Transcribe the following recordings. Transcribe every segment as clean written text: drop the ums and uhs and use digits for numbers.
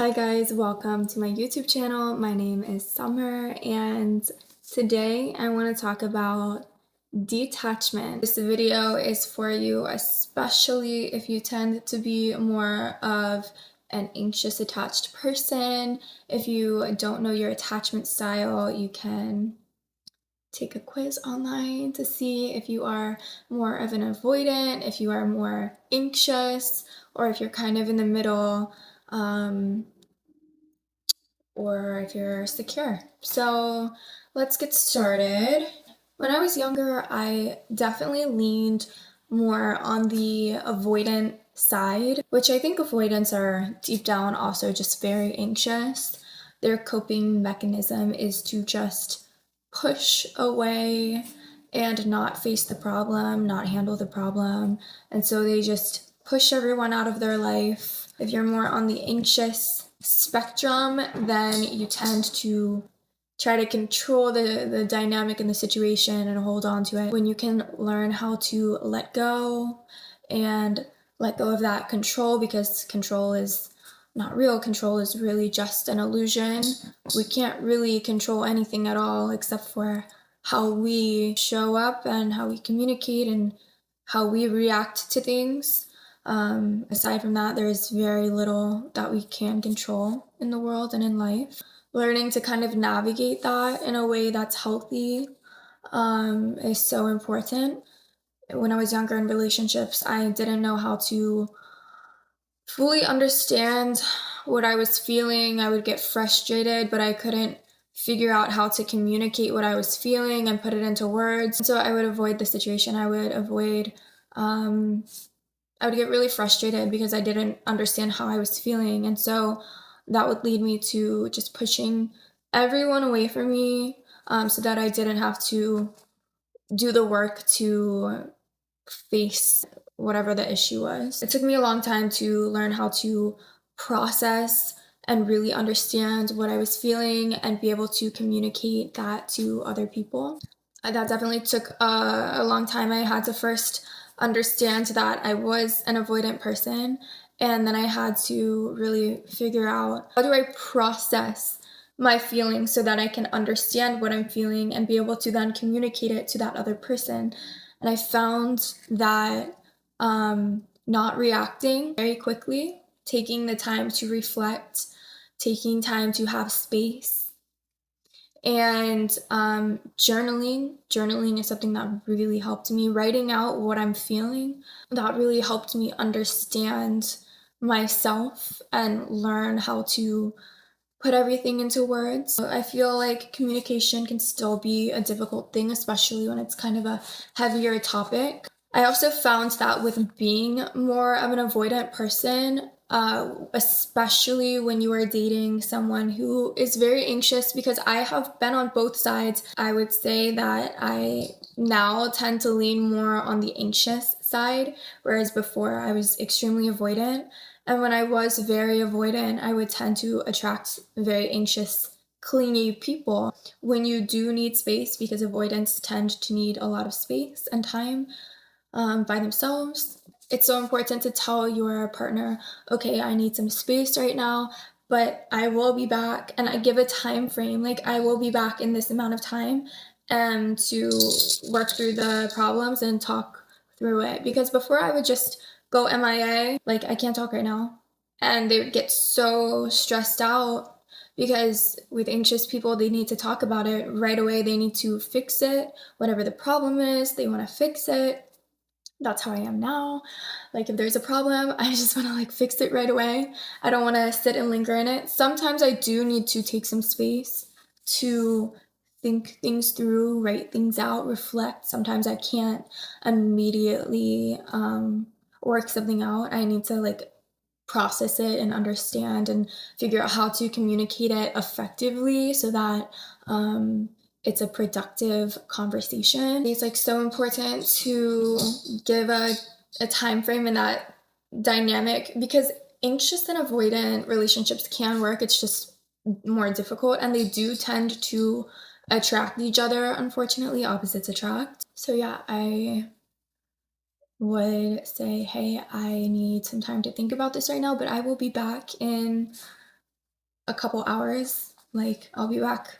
Hi guys, welcome to my YouTube channel. My name is Summer and today I want to talk about detachment. This video is for you, especially if you tend to be more of an anxious attached person. If you don't know your attachment style, you can take a quiz online to see if you are more of an avoidant, if you are more anxious, or if you're kind of in the middle. Or if you're secure. So let's get started. When I was younger, I definitely leaned more on the avoidant side, which I think avoidants are deep down also just very anxious. Their coping mechanism is to just push away and not face the problem, not handle the problem. And so they just push everyone out of their life. If you're more on the anxious spectrum, then you tend to try to control the dynamic in the situation and hold on to it. When you can learn how to let go and let go of that control, because control is not real, control is really just an illusion. We can't really control anything at all except for how we show up and how we communicate and how we react to things. Aside from that, there is very little that we can control in the world and in life. Learning to kind of navigate that in a way that's healthy is so important. When I was younger in relationships, I didn't know how to fully understand what I was feeling. I would get frustrated, but I couldn't figure out how to communicate what I was feeling and put it into words. So I would avoid the situation. I would get really frustrated because I didn't understand how I was feeling. And so that would lead me to just pushing everyone away from me, so that I didn't have to do the work to face whatever the issue was. It took me a long time to learn how to process and really understand what I was feeling and be able to communicate that to other people. That definitely took a long time. I had to first understand that I was an avoidant person, and then I had to really figure out, how do I process my feelings so that I can understand what I'm feeling and be able to then communicate it to that other person. And I found that not reacting very quickly, taking the time to reflect, taking time to have space, and journaling is something that really helped me. Writing out what I'm feeling, that really helped me understand myself and learn how to put everything into words. I feel like communication can still be a difficult thing, especially when it's kind of a heavier topic. I also found that with being more of an avoidant person, especially when you are dating someone who is very anxious, because I have been on both sides, I would say that I now tend to lean more on the anxious side, whereas before I was extremely avoidant. And when I was very avoidant, I would tend to attract very anxious, clingy people. When you do need space, because avoidants tend to need a lot of space and time by themselves, it's so important to tell your partner, okay, I need some space right now, but I will be back. And I give a time frame, like I will be back in this amount of time, and to work through the problems and talk through it. Because before I would just go MIA, like I can't talk right now. And they would get so stressed out because with anxious people, they need to talk about it right away. They need to fix it. Whatever the problem is, they want to fix it. That's how I am now. Like if there's a problem, I just want to like fix it right away. I don't want to sit and linger in it. Sometimes I do need to take some space to think things through, write things out, reflect. Sometimes I can't immediately work something out. I need to like process it and understand and figure out how to communicate it effectively so that it's a productive conversation. It's like so important to give a time frame in that dynamic, because anxious and avoidant relationships can work. It's just more difficult, and they do tend to attract each other. Unfortunately, opposites attract. So yeah, I would say, hey, I need some time to think about this right now, but I will be back in a couple hours. Like, I'll be back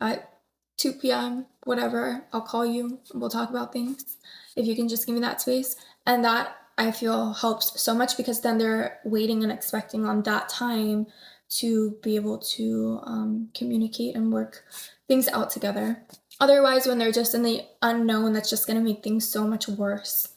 at 2 p.m., whatever. I'll call you and we'll talk about things. If you can just give me that space. And that I feel helps so much because then they're waiting and expecting on that time to be able to communicate and work things out together. Otherwise, when they're just in the unknown, that's just going to make things so much worse.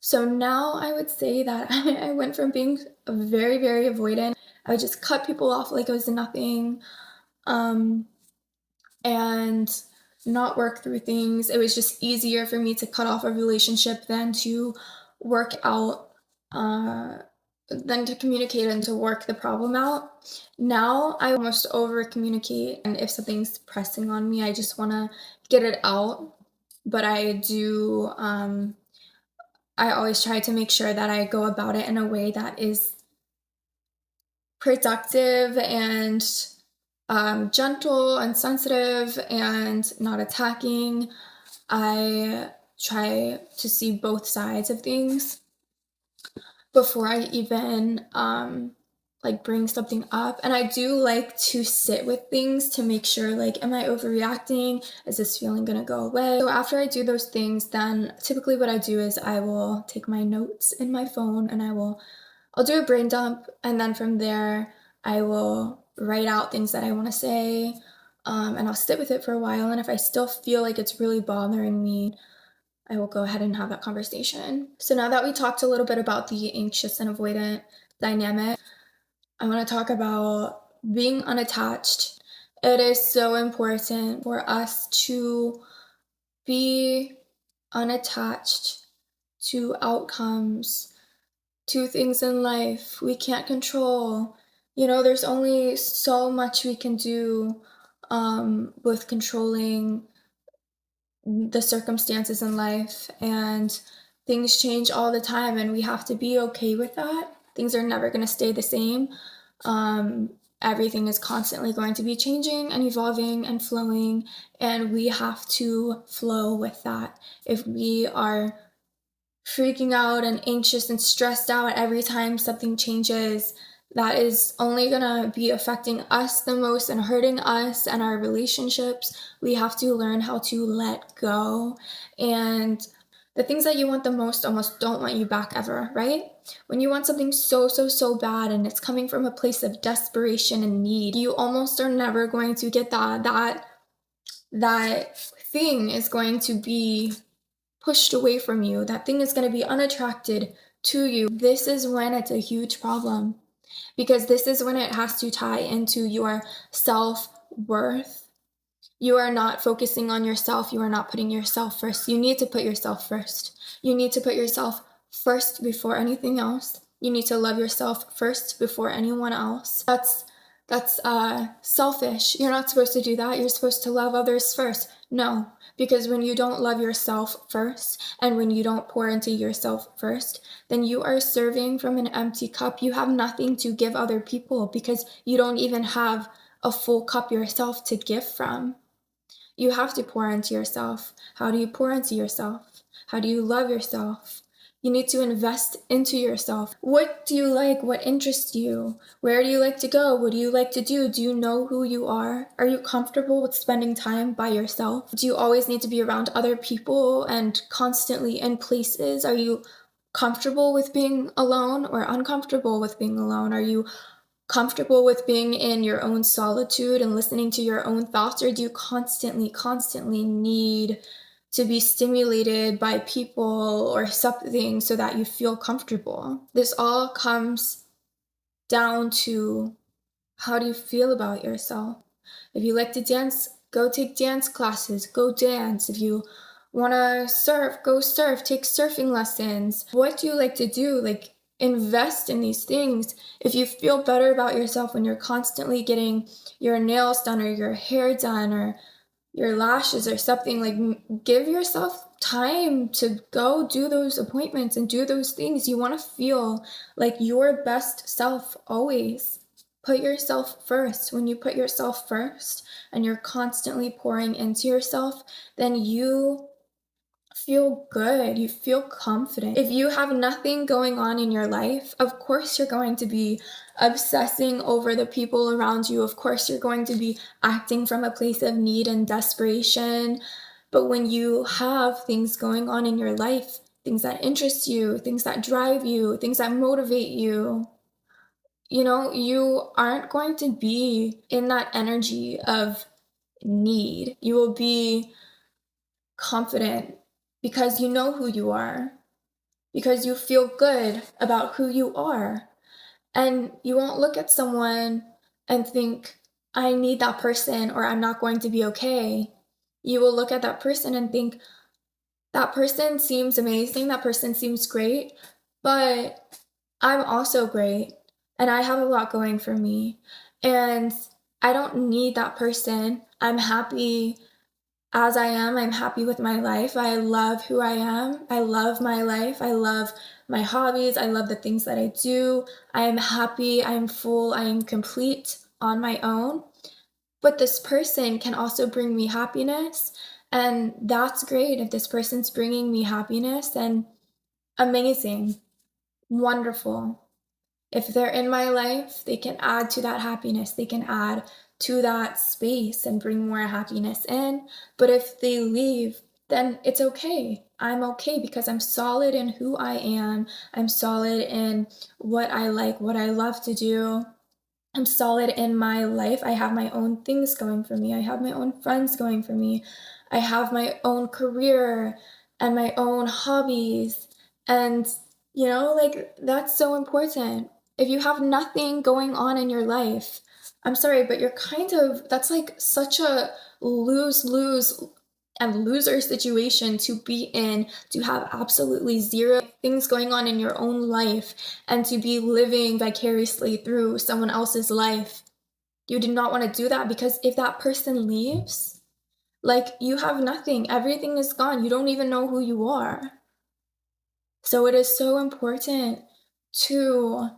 So now I would say that I went from being very, very avoidant. I would just cut people off like it was nothing, um, and not work through things. It was just easier for me to cut off a relationship work out, uh, than to communicate and to work the problem out. Now I almost over communicate, and if something's pressing on me, I just want to get it out. But I always try to make sure that I go about it in a way that is productive and gentle and sensitive and not attacking. I try to see both sides of things before I even like bring something up. And I do like to sit with things to make sure, like, am I overreacting? Is this feeling gonna go away? So after I do those things, then typically what I do is I will take my notes in my phone and I'll do a brain dump, and then from there I will write out things that I want to say, and I'll sit with it for a while. And if I still feel like it's really bothering me, I will go ahead and have that conversation. So now that we talked a little bit about the anxious and avoidant dynamic, I want to talk about being unattached. It is so important for us to be unattached to outcomes, to things in life we can't control. You know, there's only so much we can do with controlling the circumstances in life, and things change all the time, and we have to be okay with that. Things are never going to stay the same. Um, Everything is constantly going to be changing and evolving and flowing, and we have to flow with that. If we are freaking out and anxious and stressed out every time something changes, that is only gonna be affecting us the most and hurting us and our relationships. We have to learn how to let go. And the things that you want the most almost don't want you back ever, right? When you want something so, so, so bad and it's coming from a place of desperation and need, you almost are never going to get that. That thing is going to be pushed away from you. That thing is going to be unattracted to you. This is when it's a huge problem, because this is when it has to tie into your self-worth. You are not focusing on yourself. You are not putting yourself first. You need to put yourself first. You need to put yourself first before anything else. You need to love yourself first before anyone else. That's selfish. You're not supposed to do that. You're supposed to love others first. No, because when you don't love yourself first and when you don't pour into yourself first, then you are serving from an empty cup. You have nothing to give other people because you don't even have a full cup yourself to give from. You have to pour into yourself. How do you pour into yourself? How do you love yourself? You need to invest into yourself. What do you like? What interests you? Where do you like to go? What do you like to do? Do you know who you are? Are you comfortable with spending time by yourself? Do you always need to be around other people and constantly in places? Are you comfortable with being alone or uncomfortable with being alone? Are you comfortable with being in your own solitude and listening to your own thoughts, or do you constantly need to be stimulated by people or something so that you feel comfortable? This all comes down to, how do you feel about yourself? If you like to dance, go take dance classes, go dance. If you want to surf, go surf, take surfing lessons. What do you like to do? Like, invest in these things. If you feel better about yourself when you're constantly getting your nails done or your hair done or your lashes or something, like, give yourself time to go do those appointments and do those things. You want to feel like your best self always. Put yourself first. When you put yourself first and you're constantly pouring into yourself, then you feel good, you feel confident. If you have nothing going on in your life, of course you're going to be obsessing over the people around you. Of course you're going to be acting from a place of need and desperation. But when you have things going on in your life, things that interest you, things that drive you, things that motivate you, you aren't going to be in that energy of need. You will be confident because you know who you are, because you feel good about who you are. And you won't look at someone and think, I need that person or I'm not going to be okay. You will look at that person and think, that person seems amazing, that person seems great, but I'm also great and I have a lot going for me. And I don't need that person. I'm happy as I am. I'm happy with my life. I love who I am. I love my life. I love my hobbies. I love the things that I do. I am happy. I am full. I am complete on my own. But this person can also bring me happiness. And that's great. If this person's bringing me happiness, then amazing, wonderful. If they're in my life, they can add to that happiness. They can add to that space and bring more happiness in. But if they leave, then it's okay. I'm okay because I'm solid in who I am. I'm solid in what I like, what I love to do. I'm solid in my life. I have my own things going for me. I have my own friends going for me. I have my own career and my own hobbies. And, like that's so important. If you have nothing going on in your life, I'm sorry, but that's like such a lose lose and loser situation to be in, to have absolutely zero things going on in your own life and to be living vicariously through someone else's life. You do not want to do that because if that person leaves, like you have nothing, everything is gone. You don't even know who you are. So it is so important to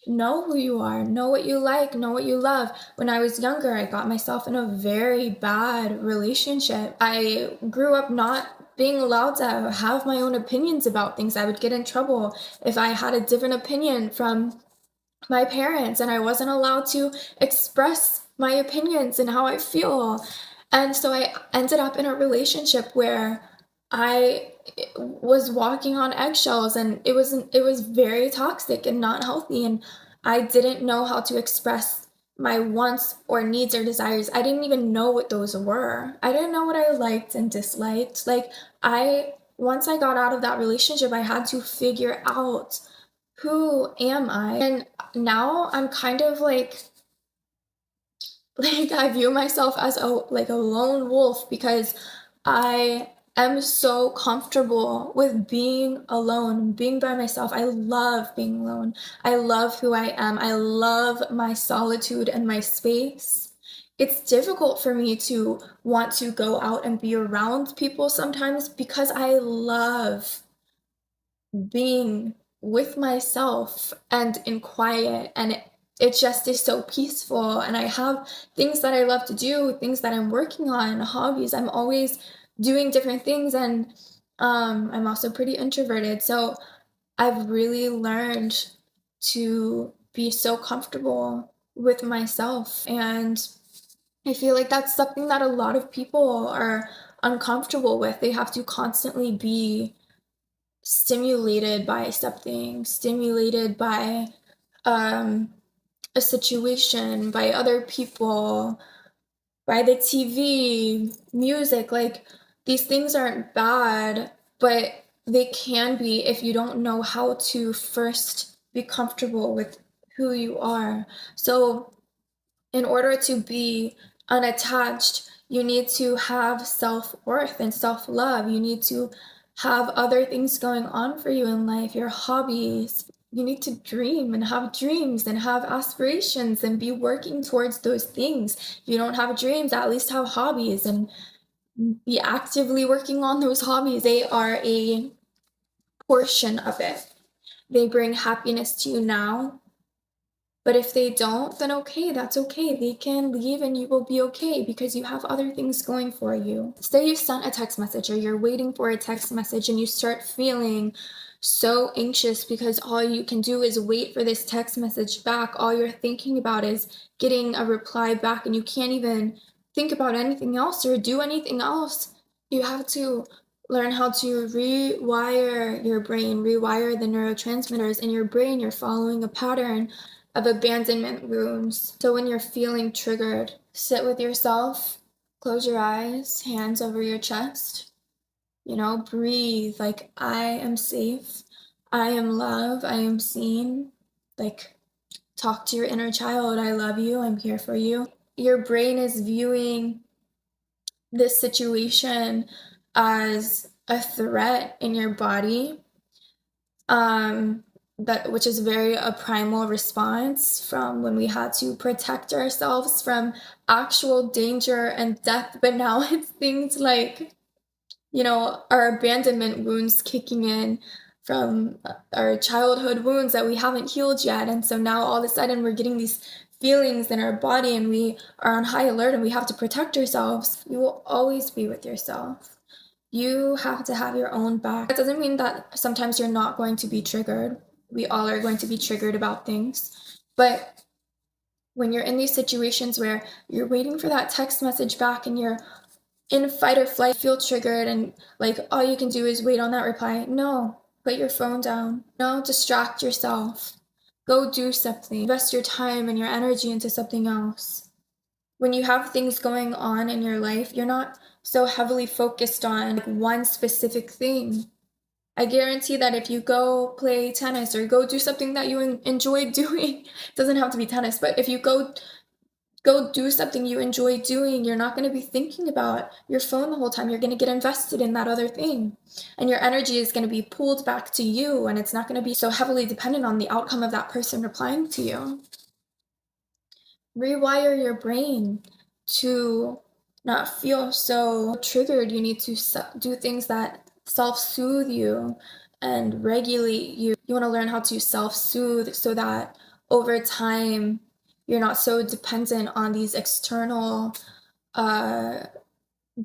know who you are, know what you like, know what you love. When I was younger, I got myself in a very bad relationship. I grew up not being allowed to have my own opinions about things. I would get in trouble if I had a different opinion from my parents, and I wasn't allowed to express my opinions and how I feel. And so I ended up in a relationship where I was walking on eggshells, and it was very toxic and not healthy, and I didn't know how to express my wants or needs or desires. I didn't even know what those were. I didn't know what I liked and disliked. Like I once I got out of that relationship, I had to figure out who am I? And now I'm kind of like I view myself as a lone wolf because I am so comfortable with being alone, being by myself. I love being alone. I love who I am. I love my solitude and my space. It's difficult for me to want to go out and be around people sometimes because I love being with myself and in quiet, and it just is so peaceful, and I have things that I love to do, things that I'm working on, hobbies. I'm always doing different things, and I'm also pretty introverted, so I've really learned to be so comfortable with myself, and I feel like that's something that a lot of people are uncomfortable with. They have to constantly be stimulated by something, stimulated by um, a situation, by other people, by the TV, music. Like these things aren't bad, but they can be if you don't know how to first be comfortable with who you are. So in order to be unattached, you need to have self worth and self love. You need to have other things going on for you in life, your hobbies. You need to dream and have dreams and have aspirations and be working towards those things. If you don't have dreams, at least have hobbies and be actively working on those hobbies. They are a portion of it. They bring happiness to you now, But if they don't, then okay, that's okay. They can leave and you will be okay because you have other things going for you. Say you sent a text message or you're waiting for a text message and you start feeling so anxious because all you can do is wait for this text message back. All you're thinking about is getting a reply back and you can't even think about anything else or do anything else. You have to learn how to rewire your brain, rewire the neurotransmitters in your brain. You're following a pattern of abandonment wounds. So when you're feeling triggered, sit with yourself, close your eyes, hands over your chest, breathe like I am safe, I am love, I am seen. Like, talk to your inner child, I love you, I'm here for you. Your brain is viewing this situation as a threat in your body, that which is very a primal response from when we had to protect ourselves from actual danger and death. But now it's things like, our abandonment wounds kicking in from our childhood wounds that we haven't healed yet. And so now all of a sudden we're getting these feelings in our body and we are on high alert and we have to protect ourselves. You will always be with yourself. You have to have your own back. That doesn't mean that sometimes you're not going to be triggered. We all are going to be triggered about things. But when you're in these situations where you're waiting for that text message back and you're in fight or flight, feel triggered, and like all you can do is wait on that reply. No, put your phone down. No, distract yourself. Go do something. Invest your time and your energy into something else. When you have things going on in your life, you're not so heavily focused on like one specific thing. I guarantee that if you go play tennis or go do something that you enjoy doing, it doesn't have to be tennis, but if you go do something you enjoy doing, you're not going to be thinking about your phone the whole time. You're going to get invested in that other thing. And your energy is going to be pulled back to you, and it's not going to be so heavily dependent on the outcome of that person replying to you. Rewire your brain to not feel so triggered. You need to do things that self-soothe you and regulate you. You want to learn how to self-soothe so that over time you're not so dependent on these external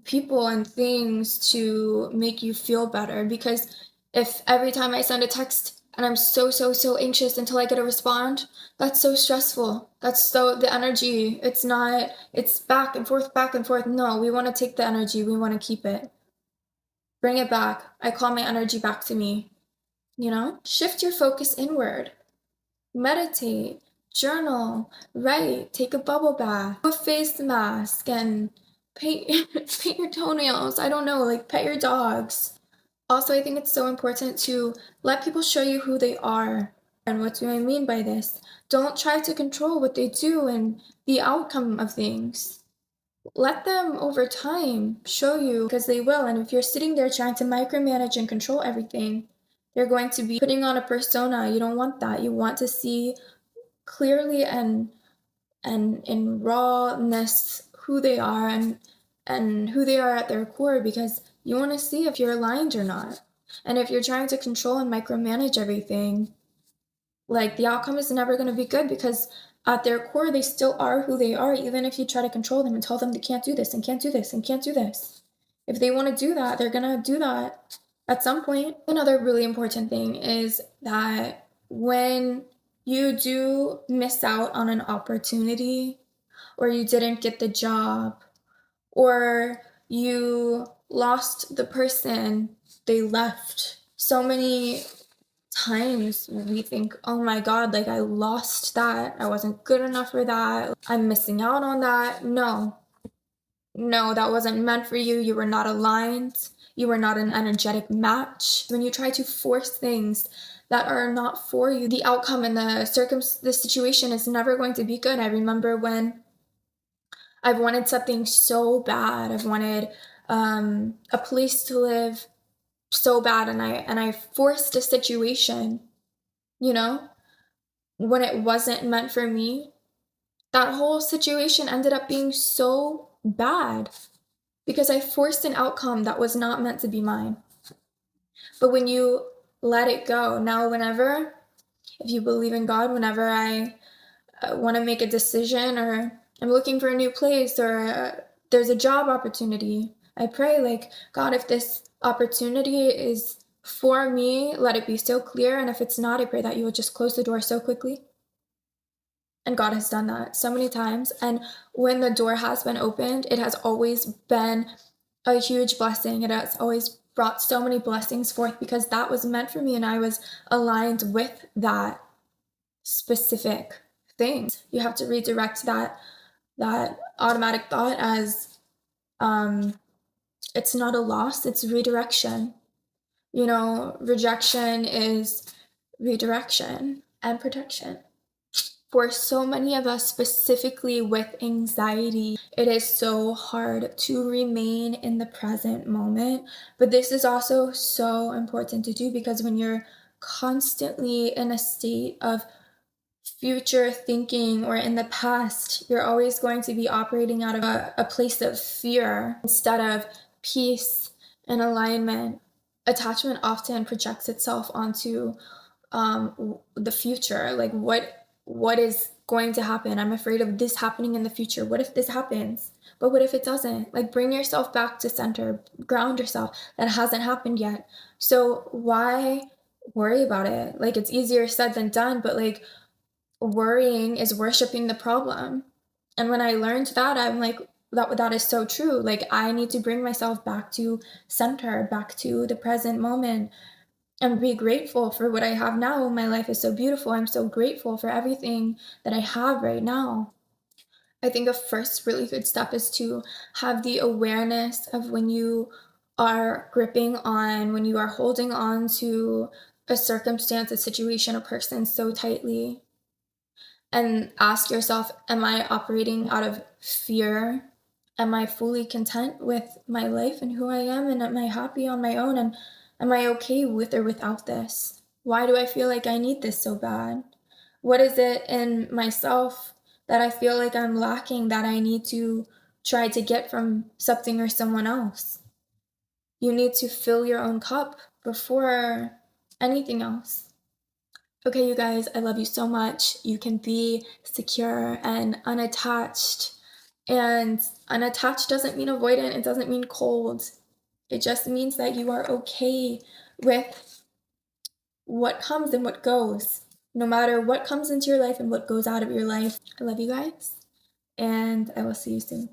people and things to make you feel better. Because if every time I send a text and I'm so anxious until I get a respond, that's so stressful. That's so the energy. It's back and forth, back and forth. No, we want to take the energy. We want to keep it. Bring it back. I call my energy back to me. Shift your focus inward. Meditate, journal, write, take a bubble bath, do a face mask, and paint paint your toenails. I don't know, like pet your dogs. Also, I think it's so important to let people show you who they are. And what do I mean by this? Don't try to control what they do and the outcome of things. Let them over time show you, because they will. And if you're sitting there trying to micromanage and control everything, they're going to be putting on a persona. You don't want that. You want to see clearly and in rawness who they are and who they are at their core, because you want to see if you're aligned or not. And if you're trying to control and micromanage everything, like the outcome is never going to be good, because at their core they still are who they are, even if you try to control them and tell them they can't do this and can't do this and can't do this. If they want to do that, they're going to do that at some point. Another really important thing is that when you do miss out on an opportunity, or you didn't get the job, or you lost the person, they left. So many times we think, oh my God, like I lost that. I wasn't good enough for that. I'm missing out on that. No, that wasn't meant for you. You were not aligned. You were not an energetic match. When you try to force things that are not for you, the outcome and the situation is never going to be good. I remember when I've wanted something so bad. I've wanted a place to live so bad, and I forced a situation, when it wasn't meant for me. That whole situation ended up being so bad because I forced an outcome that was not meant to be mine. But when you let it go, now if you believe in God, whenever I want to make a decision, or I'm looking for a new place, or there's a job opportunity, I pray, like, God, if this opportunity is for me, let it be so clear. And if it's not, I pray that you will just close the door so quickly. And God has done that so many times. And when the door has been opened, it has always been a huge blessing. It has always brought so many blessings forth because that was meant for me and I was aligned with that specific thing. You have to redirect that automatic thought as um it's not a loss, it's redirection. Rejection is redirection and protection. For so many of us, specifically with anxiety, it is so hard to remain in the present moment. But this is also so important to do because when you're constantly in a state of future thinking or in the past, you're always going to be operating out of a place of fear instead of peace and alignment. Attachment often projects itself onto the future, like what is going to happen. I'm afraid of this happening in the future. What if this happens? But what if it doesn't? Like, bring yourself back to center, ground yourself. That hasn't happened yet, so why worry about it? Like, it's easier said than done, but like, worrying is worshiping the problem. And when I learned that, I'm like, that is so true. Like, I need to bring myself back to center, back to the present moment, and be grateful for what I have now. My life is so beautiful. I'm so grateful for everything that I have right now. I think a first really good step is to have the awareness of when you are gripping on, when you are holding on to a circumstance, a situation, a person so tightly, and ask yourself, am I operating out of fear? Am I fully content with my life and who I am? And am I happy on my own? And am I okay with or without this? Why do I feel like I need this so bad? What is it in myself that I feel like I'm lacking that I need to try to get from something or someone else? You need to fill your own cup before anything else. Okay, you guys, I love you so much. You can be secure and unattached. And unattached doesn't mean avoidant, it doesn't mean cold. It just means that you are okay with what comes and what goes, no matter what comes into your life and what goes out of your life. I love you guys, and I will see you soon.